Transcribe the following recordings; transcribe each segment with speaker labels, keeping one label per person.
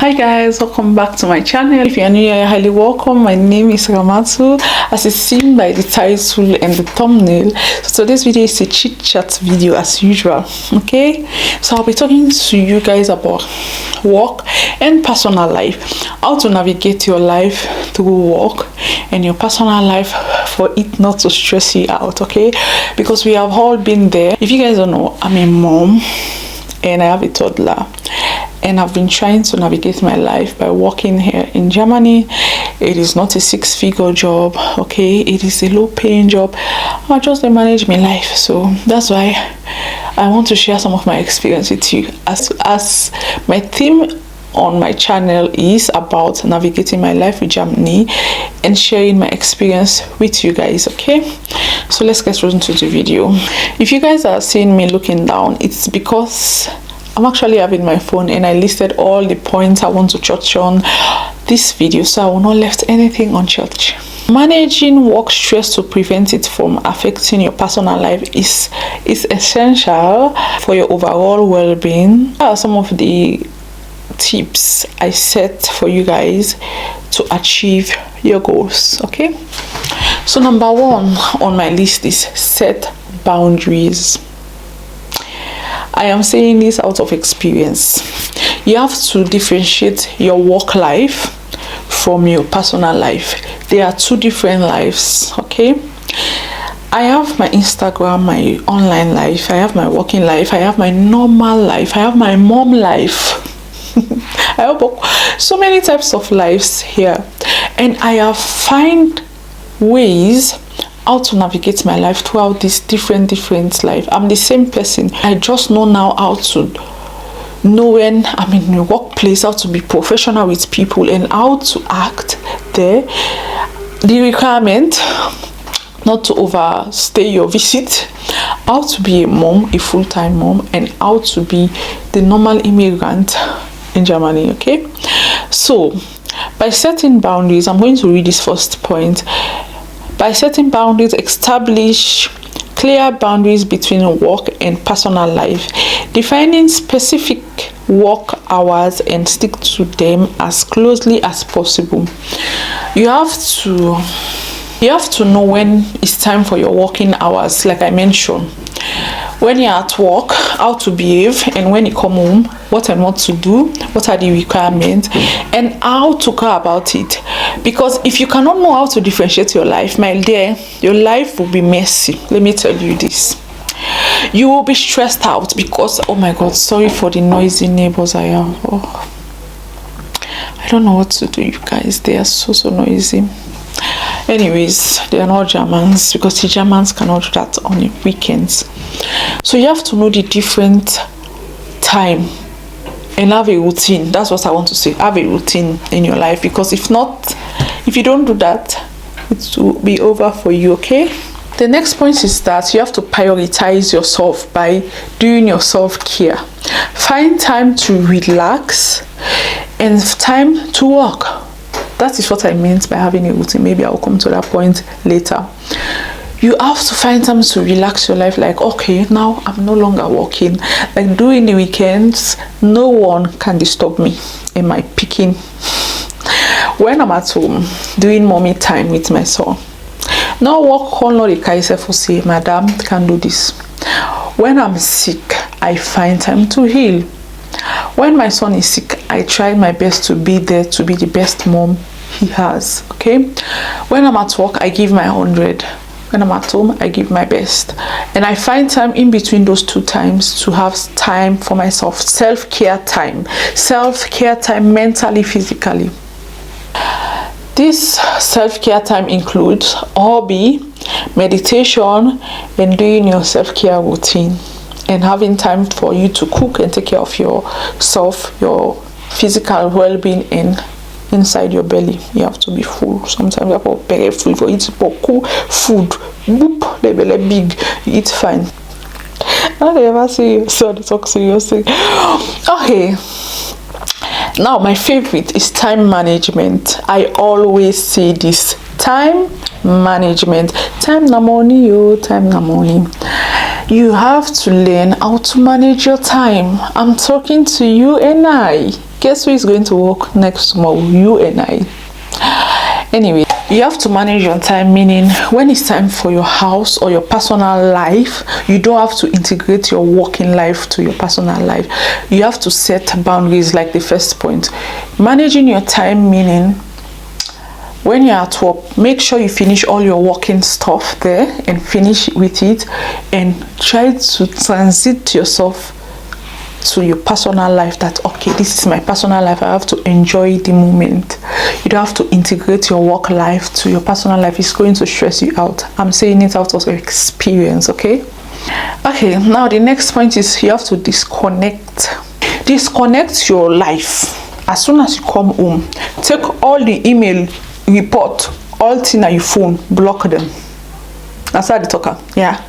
Speaker 1: Hi guys, welcome back to my channel. If you're new here, you're highly welcome. My name is Ramatu, as is seen by the title and the thumbnail. So today's video is a chit chat video as usual. Okay, so I'll be talking to you guys about work and personal life, how to navigate your life through work and your personal life for it not to stress you out. Okay, because we have all been there. If you guys don't know, I'm a mom and I have a toddler, and I've been trying to navigate my life by working here in Germany. It is not a six-figure job, okay? It is a low-paying job. I just manage my life, so that's why I want to share some of my experience with you. As my theme on my channel is about navigating my life with Germany and sharing my experience with you guys. Okay, so let's get right into the video. If you guys are seeing me looking down, it's because I'm actually having my phone and I listed all the points I want to touch on this video, so I will not left anything untouched. Managing work stress to prevent it from affecting your personal life is essential for your overall well-being. What are some of the tips I set for you guys to achieve your goals? Okay, so number one on my list is set boundaries. I am saying this out of experience. You have to differentiate your work life from your personal life. There are two different lives. Okay, I have my Instagram, my online life, I have my working life, I have my normal life, I have my mom life. I have so many types of lives here, and I have found ways how to navigate my life throughout this different life. I'm the same person. I just know now how to know when I'm in a workplace, how to be professional with people and how to act there. The requirement not to overstay your visit, how to be a mom, a full-time mom, and how to be the normal immigrant in Germany. Okay, so by setting boundaries, I'm going to read this first point. By setting boundaries, establish clear boundaries between work and personal life, defining specific work hours and stick to them as closely as possible. You have to know when it's time for your working hours, like I mentioned. When you're at work, how to behave, and when you come home, what and what to do, what are the requirements, and how to go about it. Because if you cannot know how to differentiate your life, my dear, your life will be messy. Let me tell you this. You will be stressed out because, oh my God, sorry for the noisy neighbors I have. Oh, I don't know what to do, you guys. They are so noisy. Anyways, they are not Germans, because the Germans cannot do that on weekends. So you have to know the different time and have a routine. That's what I want to say. Have a routine in your life, because if you don't do that, it will be over for you. Okay, the next point is that you have to prioritize yourself by doing your self-care. Find time to relax and time to work. That is what I meant by having a routine. Maybe I'll come to that point later. You have to find time to relax your life. Like, okay, now I'm no longer working. Like during the weekends, no one can disturb me in my picking. When I'm at home, doing mommy time with my son. Now work on the Kaiser for say, Madam, can do this. When I'm sick, I find time to heal. When my son is sick, I try my best to be there, to be the best mom he has. Okay, when I'm at work, I give my 100. When I'm at home, I give my best, and I find time in between those two times to have time for myself. Self-care time mentally, physically. This self-care time includes hobby, meditation, and doing your self-care routine, and having time for you to cook and take care of yourself, your physical well-being, and inside your belly. You have to be full. Sometimes you have to be very full. For eat food, boop, the belly big, you eat fine. I never see you so talk seriously. Okay, now my favorite is time management. I always say this: time management. Time na money, time na money. You have to learn how to manage your time. I'm talking to you and I. Guess who is going to work next tomorrow? You and I. Anyway, you have to manage your time, meaning when it's time for your house or your personal life, you don't have to integrate your working life to your personal life. You have to set boundaries, like the first point. Managing your time, meaning when you're at work, make sure you finish all your working stuff there and finish with it, and try to transit yourself to your personal life. That okay, this is my personal life, I have to enjoy the moment. You don't have to integrate your work life to your personal life. It's going to stress you out. I'm saying it out of experience. Okay, now the next point is you have to disconnect your life. As soon as you come home, take all the email, report, all things on your phone, block them. That's how the talker. Yeah.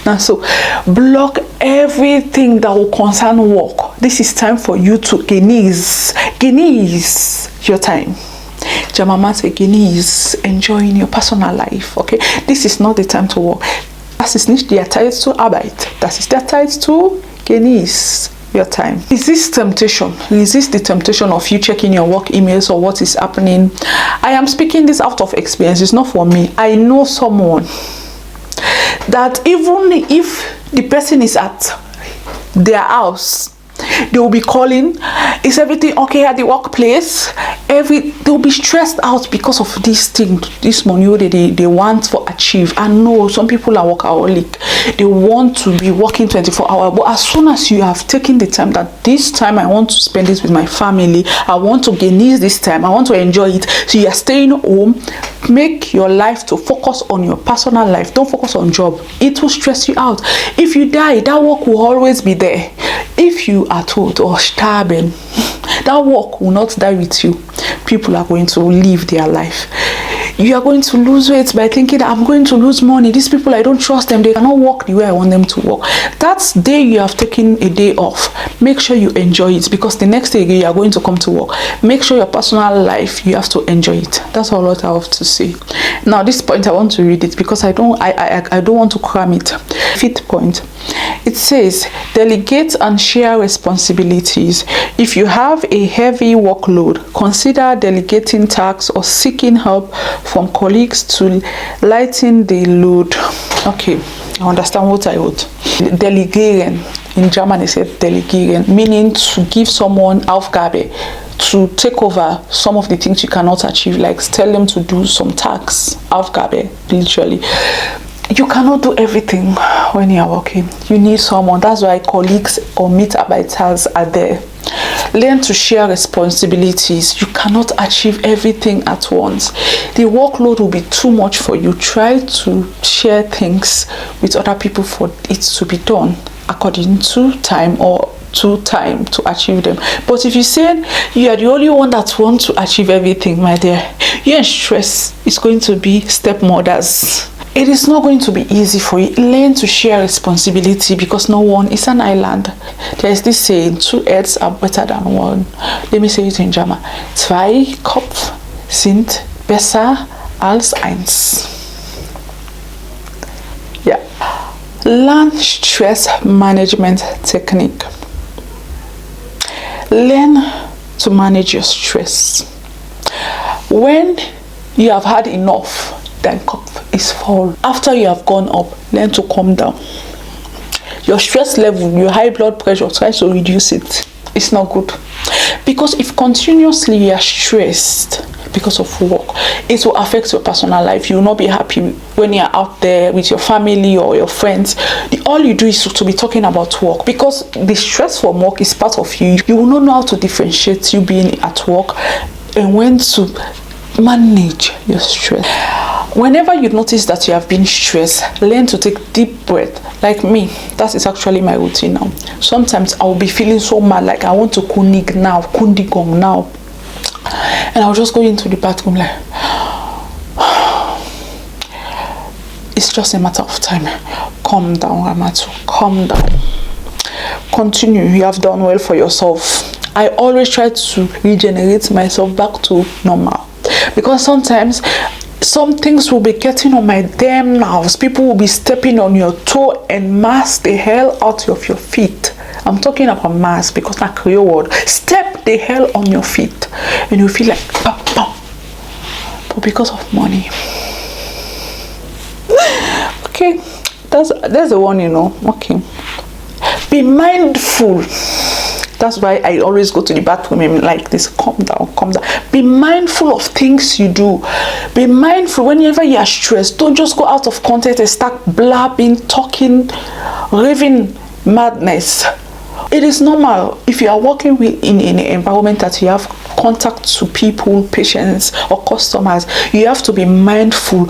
Speaker 1: Now, so block everything that will concern work. This is time for you to genie's your time. Jamamate genie's enjoying your personal life. Okay, this is not the time to work. Das ist nicht der Zeit zur Arbeit. Das ist der Zeit zu genieß your time. Resist the temptation of you checking your work emails or what is happening. I am speaking this out of experience. It's not for me. I know someone that even if the person is at their house, they will be calling, is everything okay at the workplace? They'll be stressed out because of this thing, this money they want to achieve. And no, some people are workaholic. They want to be working 24 hours. But as soon as you have taken the time that this time I want to spend this with my family, I want to genieß this time, I want to enjoy it. So you are staying home. Make your life to focus on your personal life. Don't focus on job. It will stress you out. If you die, that work will always be there. If you are told or starving, that work will not die with you. People are going to live their life. You are going to lose weight by thinking, I'm going to lose money. These people, I don't trust them. They cannot work the way I want them to work. That day you have taken a day off, make sure you enjoy it, because the next day you are going to come to work. Make sure your personal life, you have to enjoy it. That's all what I have to say. Now, this point I want to read it because I don't want to cram it. Fifth point. It says, delegate and share responsibilities. If you have a heavy workload, consider delegating tasks or seeking help from colleagues to lighten the load. Okay, I understand what I wrote. Delegieren. In German, it said delegieren, meaning to give someone Aufgabe, to take over some of the things you cannot achieve, like tell them to do some tasks. Aufgabe, literally. You cannot do everything when you are working. You need someone. That's why colleagues or mitarbeiters are there. Learn to share responsibilities. You cannot achieve everything at once. The workload will be too much for you. Try to share things with other people for it to be done according to time or to time to achieve them. But if you say you are the only one that wants to achieve everything, my dear, you're in stress. It's going to be stepmothers. It is not going to be easy for you. Learn to share responsibility, because no one is an island. There is this saying, 2 heads are better than one. Let me say it in German. 2 Kopf sind besser als 1. Yeah. Learn stress management technique. Learn to manage your stress. When you have had enough, then Kopf is full. After you have gone up, learn to calm down. Your stress level, your high blood pressure, try to reduce it. It's not good, because if continuously you are stressed because of work, it will affect your personal life. You will not be happy when you are out there with your family or your friends. All you do is to be talking about work, because the stress from work is part of you. You will not know how to differentiate you being at work and when to manage your stress. Whenever you notice that you have been stressed, learn to take deep breath. Like me, that is actually my routine now. Sometimes I'll be feeling so mad, like I want to kundigong now, and I'll just go into the bathroom like, it's just a matter of time. Calm down, Ramatu. Calm down. Continue. You have done well for yourself. I always try to regenerate myself back to normal, because sometimes some things will be getting on my damn nerves. People will be stepping on your toe and mass the hell out of your feet. I'm talking about mass because na Creole word. Step the hell on your feet and you feel like but because of money. Okay, that's the one, you know. Okay, be mindful. That's why I always go to the bathroom and like this, calm down, calm down. Be mindful of things you do. Be mindful whenever you are stressed. Don't just go out of context and start blabbing, talking, raving madness. It is normal if you are working in an environment that you have contact to people, patients or customers. You have to be mindful,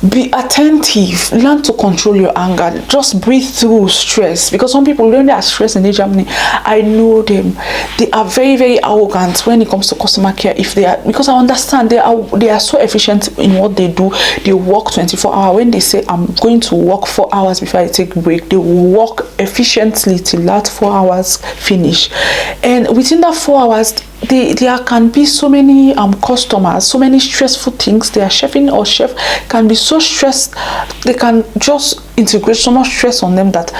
Speaker 1: be attentive, learn to control your anger. Just breathe through stress, because some people, when they are stressed in Germany, I know them, they are very, very arrogant when it comes to customer care. If they are, because I understand they are so efficient in what they do. They work 24 hours. When they say I'm going to work 4 hours before I take a break, they will work efficiently till that 4 hours finish. And within that 4 hours, there can be so many customers, so many stressful things. Their chefing or chef can be so stressed, they can just integrate so much stress on them that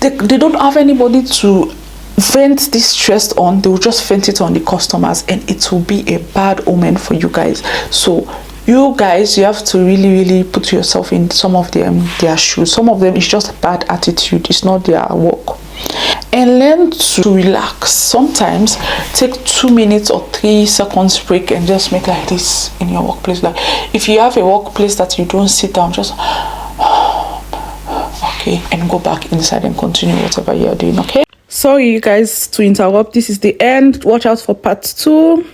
Speaker 1: they don't have anybody to vent this stress on. They will just vent it on the customers, and it will be a bad omen for you guys. So you guys, you have to really put yourself in some of their shoes. Some of them is just bad attitude, it's not their work. And learn to relax. Sometimes take 2 minutes or 3 seconds break and just make like this in your workplace. Like if you have a workplace that you don't sit down, just okay, and go back inside and continue whatever you're doing. Okay, sorry you guys to interrupt. This is the end. Watch out for part 2.